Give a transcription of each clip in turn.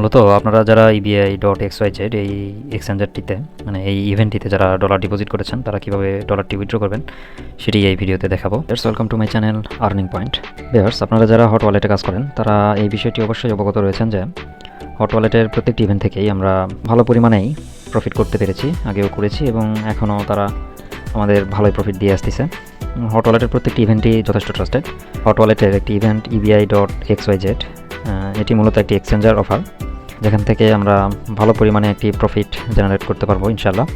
মূলত আপনারা যারা EBI.xyz এই এক্সচেঞ্জারটিতে মানে এই ইভেন্টটিতে যারা ডলার ডিপোজিট করেছেন তারা কিভাবে ডলারটি উইথড্র করবেন সেটি এই ভিডিওতে দেখাবো। Welcome to my channel earning point. Viewers, আপনারা যারা হট ওয়ালেটে কাজ করেন তারা এই বিষয়টি অবশ্যই অবগত রয়েছেন যে হট ওয়ালেটের প্রত্যেকটি ইভেন্ট থেকেই আমরা ভালো পরিমাণেই প্রফিট করতে পেরেছি, আগেও করেছি এবং এখনও তারা আমাদের ভালোই প্রফিট দিয়ে আসতেছে। হট ওয়ালেটের প্রত্যেকটি ইভেন্টই যথেষ্ট ট্রাস্টেড। হট ওয়ালেটের একটি ইভেন্ট EBI.xyz এটি মূলত একটি এক্সচেঞ্জার অফার, যেখান থেকে আমরা ভালো পরিমাণে একটি প্রফিট জেনারেট করতে পারবো ইনশাল্লাহ।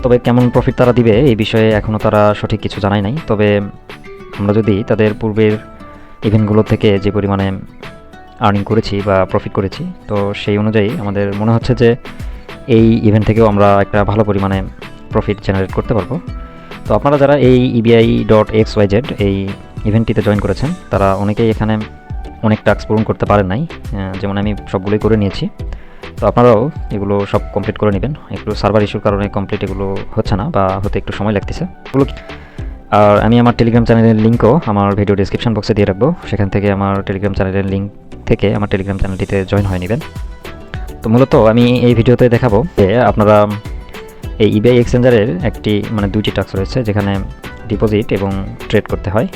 তবে কেমন প্রফিট তারা দিবে এই বিষয়ে এখনও তারা সঠিক কিছু জানায় নাই। তবে আমরা যদি তাদের পূর্বের ইভেন্টগুলো থেকে যে পরিমাণে আর্নিং করেছি বা প্রফিট করেছি, তো সেই অনুযায়ী আমাদের মনে হচ্ছে যে এই ইভেন্ট থেকেও আমরা একটা ভালো পরিমাণে প্রফিট জেনারেট করতে পারবো। তো আপনারা যারা এই EBI.xyz এই ইভেন্টটিতে জয়েন করেছেন তারা অনেকেই এখানে অনেক টাস্ক পূরণ করতে পারেন নাই, যেমন আমি সবগুলোই করে নিয়েছি। তো আপনারাও এগুলো সব কমপ্লিট করে নেবেন। একটু সার্ভার ইস্যুর কারণে কমপ্লিট এগুলো হচ্ছে না বা হতে একটু সময় লাগতেছে এগুলো। আর আমি আমার টেলিগ্রাম চ্যানেলের লিঙ্কও আমার ভিডিও ডিসক্রিপশন বক্সে দিয়ে রাখবো, সেখান থেকে আমার টেলিগ্রাম চ্যানেলের লিঙ্ক থেকে আমার টেলিগ্রাম চ্যানেলটিতে জয়েন হয়ে নেবেন। তো মূলত আমি এই ভিডিওতে দেখাবো যে আপনারা এই eBay এক্সচেঞ্জারের দুইটি টাস্ক রয়েছে, যেখানে ডিপোজিট এবং ট্রেড করতে হয়।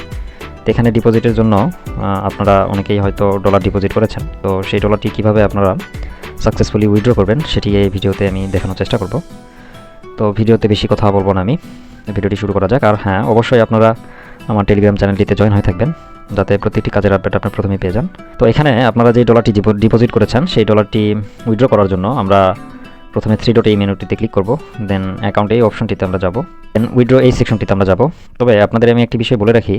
তো এখানে ডিপোজিটের জন্য আপনারা অনেকেই হয়তো ডলার ডিপোজিট করেছেন, তো সেই ডলারটি কীভাবে আপনারা সাকসেসফুলি উইথড্র করবেন সেটি এই ভিডিওতে আমি দেখানোর চেষ্টা করব। তো ভিডিওতে বেশি কথা বলবো না, আমি ভিডিওটি শুরু করা যাক। আর হ্যাঁ, অবশ্যই আপনারা আমার টেলিগ্রাম চ্যানেলটিতে জয়েন হয়ে থাকবেন, যাতে প্রত্যেকটি কাজের আপডেট আপনার প্রথমেই পেয়ে যান। তো এখানে আপনারা যে ডলারটি ডিপোজিট করেছেন সেই ডলারটি উইথড্র করার জন্য আমরা প্রথমে 3 ডট এই মেনুটিতে ক্লিক করব, দেন অ্যাকাউন্ট এই অপশনটিতে আমরা যাব, দেন উইথড্র এই সেকশনটিতে আমরা যাব। তবে আপনাদের আমি একটি বিষয় বলে রাখি,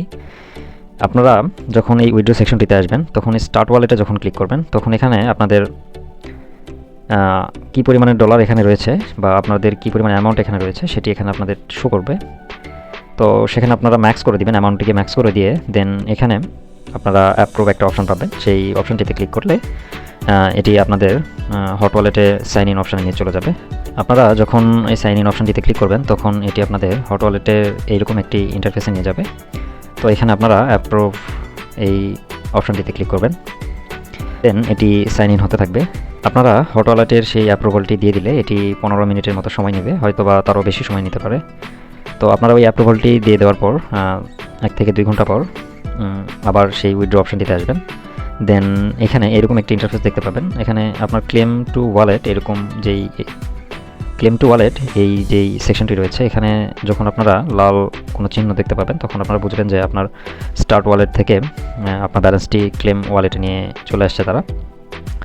আপনারা যখন এই উইথড্র সেকশনটিতে আসবেন তখন স্টার্ট ওয়ালেটে যখন ক্লিক করবেন তখন এখানে আপনাদের কী পরিমাণে ডলার এখানে রয়েছে বা আপনাদের কী পরিমাণ অ্যামাউন্ট এখানে রয়েছে সেটি এখানে আপনাদের শো করবে। তো সেখানে আপনারা ম্যাক্স করে দিবেন, অ্যামাউন্টটিকে ম্যাক্স করে দিয়ে দেন এখানে আপনারা অ্যাপ্রুভ একটা অপশন পাবেন। সেই অপশনটিতে ক্লিক করলে এটি আপনাদের হট ওয়ালেটে সাইন ইন অপশানে নিয়ে চলে যাবে। আপনারা যখন এই সাইন ইন অপশানটিতে ক্লিক করবেন তখন এটি আপনাদের হট ওয়ালেটে এইরকম একটি ইন্টারফেসে নিয়ে যাবে। তো এখানে আপনারা অ্যাপ্রুভ এই অপশানটিতে ক্লিক করবেন, দেন এটি সাইন ইন হতে থাকবে। আপনারা হট ওয়ালেটের সেই অ্যাপ্রুভালটি দিয়ে দিলে এটি 15 মিনিটের মতো সময় নেবে, হয়তো বা তারও বেশি সময় নিতে পারে। তো আপনারা ওই অ্যাপ্রুভালটি দিয়ে দেওয়ার পর 1 থেকে 2 ঘন্টা পর আবার সেই উইথড্র অপশানটিতে আসবেন। দেন এখানে এরকম একটি ইন্টারফেস দেখতে পাবেন। এখানে আপনার ক্লেম টু ওয়ালেট এই যেই সেকশনটি রয়েছে, এখানে যখন আপনারা লাল কোনো চিহ্ন দেখতে পাবেন তখন আপনারা বুঝবেন যে আপনার স্টার্ট ওয়ালেট থেকে আপনার ব্যালেন্সটি ক্লেম ওয়ালেটে নিয়ে চলে আসছে তারা।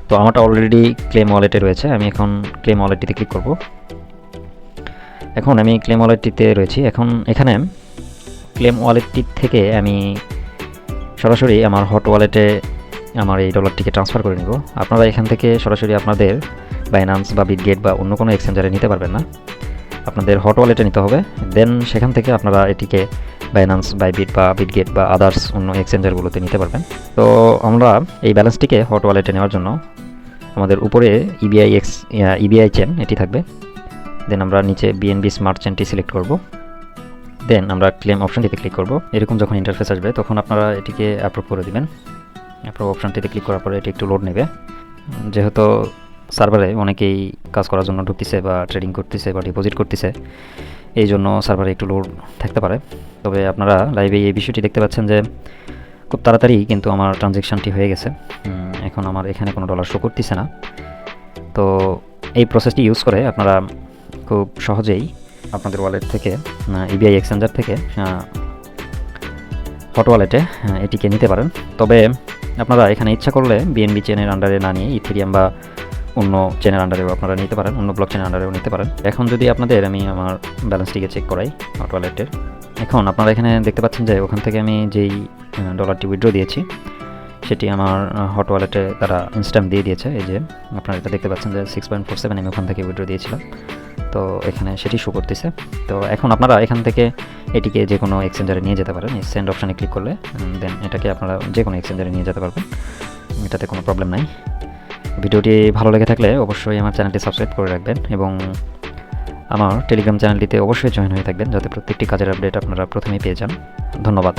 তো আমারটা অলরেডি ক্লেম ওয়ালেটে রয়েছে, আমি এখন ক্লেম ওয়ালেটটিতে ক্লিক করব। এখন আমি ক্লেম ওয়ালেটটিতে রয়েছি। এখন এখানে ক্লেম ওয়ালেটটি থেকে আমি সরাসরি আমার হট ওয়ালেটে আমার এই ডলারটিকে ট্রান্সফার করে নিব। আপনারা এখান থেকে সরাসরি আপনাদের বাইন্যান্স বা বিটগেট বা অন্য কোনো এক্সচেঞ্জারে নিতে পারবেন না, আপনাদের হট ওয়ালেটে নিতে হবে। দেন সেখান থেকে আপনারা এটিকে বাইন্যান্স, বাইবিট বা বিটগেট বা আদার্স অন্য এক্সচেঞ্জারগুলোতে নিতে পারবেন। তো আমরা এই ব্যালেন্সটিকে হট ওয়ালেটে নেওয়ার জন্য আমাদের উপরে EBI চেন এটি থাকবে, দেন আমরা নিচে BNB স্মার্ট চেনটি সিলেক্ট করব, দেন আমরা ক্লেম অপশানটিতে ক্লিক করব। এরকম যখন ইন্টারফেস আসবে তখন আপনারা এটিকে অ্যাপ্রুভ করে দিবেন। অ্যাপ্রুভ অপশানটিতে ক্লিক করার পরে এটি একটু লোড নেবে, যেহেতু সার্ভারে অনেকেই কাজ করার জন্য ঢুকতেছে বা ট্রেডিং করতেছে বা ডিপোজিট করতেছে, এই জন্য সার্ভারে একটু লোড থাকতে পারে। তবে আপনারা লাইভে এই বিষয়টি দেখতে পাচ্ছেন যে খুব তাড়াতাড়ি কিন্তু আমার ট্রানজ্যাকশানটি হয়ে গেছে। এখন আমার এখানে কোনো ডলার শো করতেছে না। তো এই প্রসেসটি ইউজ করে আপনারা খুব সহজেই আপনাদের ওয়ালেট থেকে EBI এক্সচেঞ্জার থেকে হট ওয়ালেটে এটিকে নিতে পারেন। তবে আপনারা এখানে ইচ্ছা করলে BNB চেনের আন্ডারে না নিয়ে ইথেরিয়াম বা অন্য চেনের আন্ডারেও আপনারা নিতে পারেন, অন্য ব্লক চেনের আন্ডারেও নিতে পারেন। এখন যদি আপনাদের আমি আমার ব্যালেন্সটিকে চেক করাই হট ওয়ালেটের, এখন আপনারা এখানে দেখতে পাচ্ছেন যে ওখান থেকে আমি যেই ডলারটি উইথড্র দিয়েছি সেটি আমার হট ওয়ালেটে তারা ইনস্ট্যান্ট দিয়ে দিয়েছে। এই যে আপনারা এটা দেখতে পাচ্ছেন যে 6.47 আমি ওখান থেকে উইথড্র দিয়েছিলাম, তো এখানে সেটি শো করতেছে। তো এখন আপনারা এখান থেকে এটিকে যে কোনো এক্সচেঞ্জারে নিয়ে যেতে পারেন। এই সেন্ড অপশানে ক্লিক করলে দেন এটাকে আপনারা যে কোনো এক্সচেঞ্জারে নিয়ে যেতে পারবেন, এটাতে কোনো প্রবলেম নাই। ভিডিওটি ভালো লেগে থাকলে অবশ্যই আমার চ্যানেলটি সাবস্ক্রাইব করে রাখবেন এবং আমার টেলিগ্রাম চ্যানেলটিতে অবশ্যই জয়েন হয়ে থাকবেন, যাতে প্রত্যেকটি কাজের আপডেট আপনারা প্রথমেই পেয়ে যান। ধন্যবাদ।